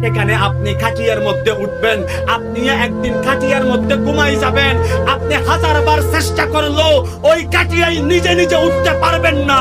এখানে আপনি খাটিয়ার মধ্যে উঠবেন, আপনি একদিন খাটিয়ার মধ্যে ঘুমাই যাবেন। আপনি হাজারবার চেষ্টা করলেও ওই খাটিয়ায় নিজে নিজে উঠতে পারবেন না।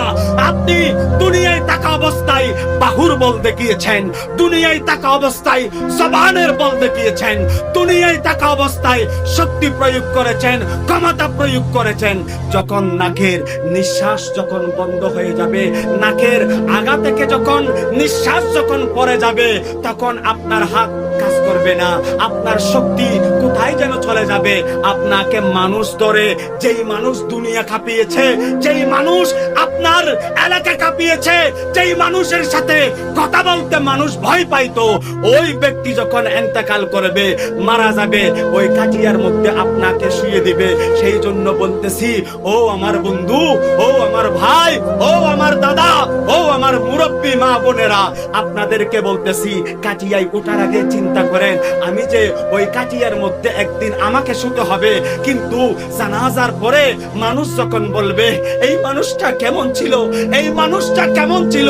আপনি দুনিয়ায় থাকা অবস্থায় বাহুর বল দেখিয়েছেন, দুনিয়ায় থাকা অবস্থায় জবানের বল দেখিয়েছেন, দুনিয়ায় থাকা অবস্থায় শক্তি প্রয়োগ করেছেন, ক্ষমতা প্রয়োগ করেছেন। যখন নাকের নিঃশ্বাস যখন বন্ধ হয়ে যাবে, নাকের আগা থেকে যখন নিঃশ্বাস যখন পড়ে যাবে, তখন আপনার হাত কাজ করবে না, আপনার শক্তি কোথায় যেন চলে যাবে। আপনাকে মানুষ ধরে, যেই মানুষ দুনিয়া কাঁপিয়েছে, যেই মানুষ আপনার এলাকা কাঁপিয়েছে, যেই মানুষের সাথে কথা বলতে মানুষ ভয় পাইতো, ওই ব্যক্তি যখন ইন্তেকাল করবে, মারা যাবে, ওই কাঠিয়ার মধ্যে আপনাকে শুয়ে দিবে। সেই জন্য বলতেছি, ও আমার বন্ধু, ও আমার ভাই, ও আমার দাদা, ও আমার মুরব্বী মা বোনেরা, আপনাদেরকে বলতেছি, কাঠিয়ায় ওঠার আগে চিন্তা করেন, আমি যে ওই কাঠিয়ার মধ্যে একদিন আমাকে শুতে হবে, কিন্তু জানাজার পরে মানুষ যখন বলবে এই মানুষটা কেমন ছিল, এই মানুষটা কেমন ছিল,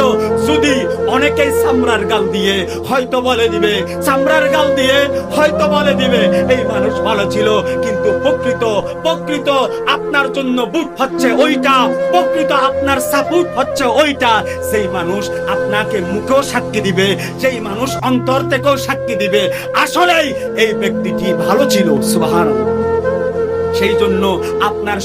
যদি অনেকেই চামড়ার গাল দিয়ে হয়তো বলে দিবে, চামড়ার গাল দিয়ে হয়তো বলে দিবে এই মানুষ ভালো ছিল, কিন্তু প্রকৃত আপনার জন্য বুট হচ্ছে ওইটা, প্রকৃত আপনার সাপোর্ট হচ্ছে ওইটা। সেই মানুষ আপনাকে মুখেও সাক্ষী দিবে, সেই মানুষ অন্তর থেকেও সাক্ষী দিবে আসলেই এই ব্যক্তিটি ভালো ছিল। সুবহানাল্লাহ। সেই জন্য আপনার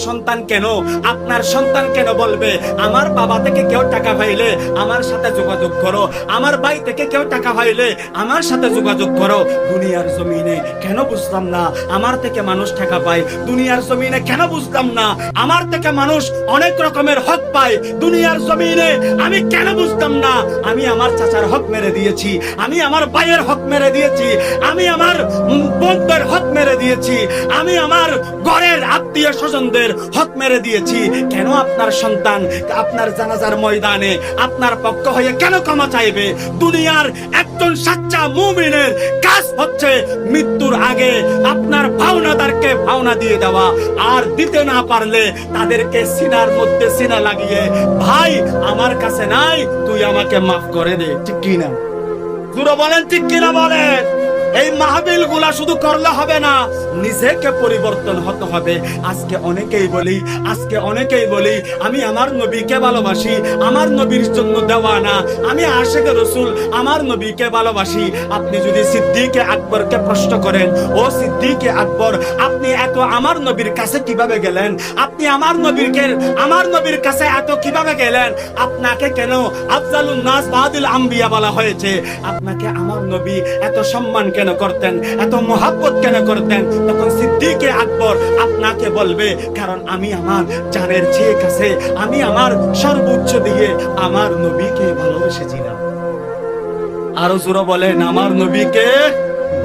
সন্তান কেন বলবে আমার বাবা থেকে কেউ টাকা পাইলে আমার সাথে যোগাযোগ করো, আমার ভাই থেকে কেউ টাকা পাইলে আমার সাথে যোগাযোগ করো। দুনিয়ার জমিনে কেন বুঝতাম না আমার থেকে মানুষ টাকা পায়, দুনিয়ার জমিনে কেন বুঝতাম না আমার থেকে মানুষ অনেক রকমের হক পায়, দুনিয়ার জমিনে আমি কেন বুঝতাম না আমি আমার চাচার হক মেরে দিয়েছি, আমি আমার ভাইয়ের হক মেরে দিয়েছি, আমি আমার বোনদের হক মেরে দিয়েছি, আমি আমার আত্মীয় স্বজনদের হক মেরে দিয়েছি। কেন আপনার সন্তান আপনার জানাজার ময়দানে আপনার পক্ষ হয়ে কেন ক্ষমা চাইবে? দুনিয়ার একজন সাচ্চা মুমিনের কাজ হচ্ছে মৃত্যুর আগে আপনার ভাওনাদারকে ভাওনা দিয়ে দেওয়া, আর দিতে না পারলে তাদেরকে সিনার মধ্যে সিনা লাগিয়ে, ভাই আমার কাছে নাই, তুই আমাকে মাফ করে দে। ঠিক কিনা? পুরো বলেন ঠিক কিনা বলেন। এই মাহফিল গুলা শুধু করলে হবে না, নিজেকে পরিবর্তন হতে হবে। আজকে অনেকেই বলি আমি আমার নবীকে ভালোবাসি, আমার নবীর জন্য দেওয়ানা, আমি আশিকে রাসূল, আমার নবীকে ভালোবাসি। আপনি যদি সিদ্দিকে আকবরকে প্রশ্ন করেন, ও সিদ্দিকে আকবর, আপনি এত আমার নবীর কাছে কিভাবে গেলেন? আপনি আমার নবীর কাছে এত কিভাবে গেলেন? আপনাকে কেন আফজালুন নাস বাদিল আম্বিয়া বলা হয়েছে? আপনাকে আমার নবী এত সম্মান কেন করতেন, এত মহব্বত কেন করতেন? তখন সিদ্দিকে আকবর আপনাকে বলবে, কারণ আমি আমার জানের চেয়ে কাছে, আমি আমার সর্বোচ্চ দিয়ে আমার নবীকে ভালোবেসেছিলাম। আরো জোরে বলেন, আমার নবীকে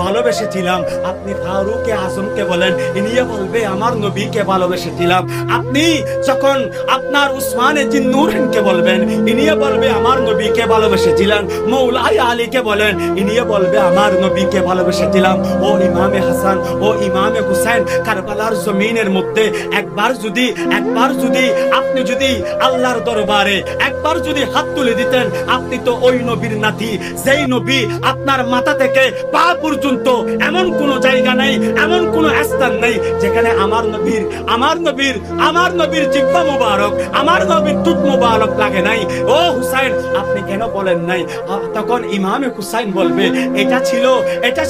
ভালোবেসেছিলাম। আপনি ফারুকে আজমকে বলেন, ইনিয়ে বলবে আমার নবীকে ভালোবেসেছিলাম। আপনি যখন আপনার উসমানে জিন্নুরকে বলবেন, ইনিয়ে বলবে আমার নবীকে ভালোবেসেছিলাম। মৌলাই আলীকে বলেন, ইনিয়ে বলবে আমার নবীকে ভালোবেসেছিলাম। ও ইমামে হাসান, ও ইমামে হুসাইন, কারবালার জমিনের মধ্যে একবার যদি আপনি যদি আল্লাহর দরবারে একবার যদি হাত তুলে দিতেন, আপনি তো ওই নবীর নাতি, যেই নবী আপনার মাথা থেকে পা পর্যন্ত এমন কোন জায়গা নাই, এমন কোন স্থান নেই যেখানে আমার নবীর জিহ্বা মুবারক, আমার নবীর টুট মুবারক লাগে নাই। ও হুসাইন, আপনি কেন বলেন নাই? তখন ইমামে হুসাইন বলবে, এটা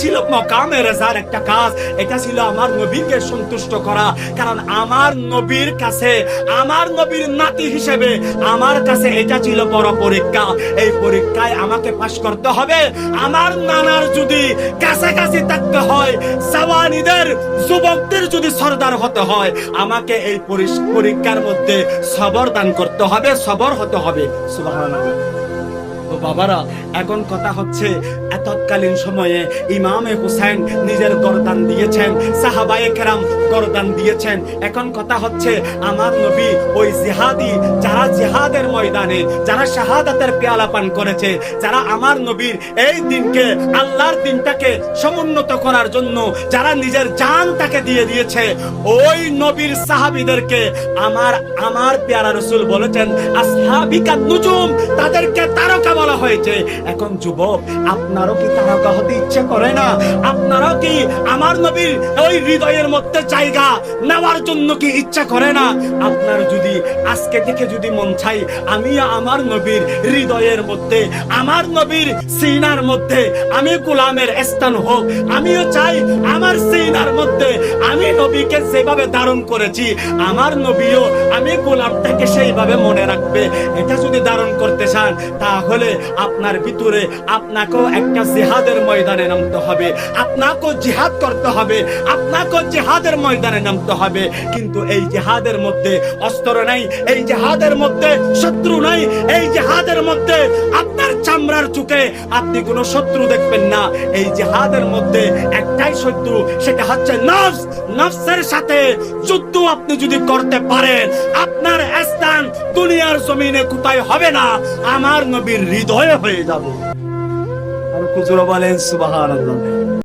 ছিল মাকামে রাজার একটা কাজ, এটা ছিল আমার নবীকে সন্তুষ্ট করা। কারণ আমার নবীর কাছে, আমার নবীর নাতি হিসেবে আমার কাছে এটা ছিল বড় পরীক্ষা। এই পরীক্ষায় আমাকে পাশ করতে হবে। আমার নানার যদি কাছাকাছি থাকতে হয়, জওয়ানিদের যুবকদের যদি সরদার হতে হয়, আমাকে এই পরীক্ষার মধ্যে সবর দান করতে হবে, সবর হতে হবে। সুবহানাল্লাহ। তো বাবারা, এখন কথা হচ্ছে, তৎকালীন সময়ে ইমামে হুসাইন নিজের গর্দান দিয়েছেন, সাহাবায়ে কেরাম গর্দান দিয়েছেন। এখন কথা হচ্ছে, আমার নবী ওই জিহাদি, যারা জিহাদের ময়দানে যারা শাহাদাতের পেয়ালা পান করেছে, যারা আমার নবীর এই দিনকে, আল্লাহর দিনটাকে সমুন্নত করার জন্য যারা নিজের জানটাকে দিয়ে দিয়েছে, ওই নবীর সাহাবীদেরকে আমার পেয়ারা রাসূল বলেছেন, আসহাবিকা নুজুম, তাদেরকে তারকা বলা হয়েছে। এখন যুবক, আপনারও কি তারকা হতে ইচ্ছে করে না? আপনারাও কি আমার নবীর ওই হৃদয়ের মধ্যে জায়গা নেওয়ার জন্য কি ইচ্ছা করে না? আপনার যদি আজকে থেকে যদি মন চাই আমি আমার নবীর হৃদয়ের মধ্যে, আমার নবীর সিনার মধ্যে আমি গোলামের স্থান হোক, আমিও চাই আমার সিনার মধ্যে আমি নবীকে যেভাবে ধারণ করেছি আমার নবীও আমি গোলামটাকে সেইভাবে মনে রাখবে, এটা যদি ধারণ করতে চান তাহলে আপনার ভিতরে আপনাকেও একটা জিহাদের ময়দানে নামতে হবে, আপনাকেও জিহাদ করতে হবে, আপনাকেও জিহাদের ময়দানে নামতে হবে। কিন্তু এই জিহাদের মধ্যে অস্ত্র নাই, এই জিহাদের মধ্যে শত্রু নাই, এই জিহাদের মধ্যে আপনার চামড়ার চুকে আপনি কোনো শত্রু দেখবেন না। এই জিহাদের মধ্যে একটাই শত্রু, সেটা হচ্ছে নফস। নফসের সাথে যুদ্ধ আপনি যদি করতে পারেন আপনার স্থান দুনিয়ার জমিনে কোথায় হবে না, আমার নবীর হৃদয়ে হয়ে যাবে। আর হুজুর বলেন সুবহানাল্লাহ।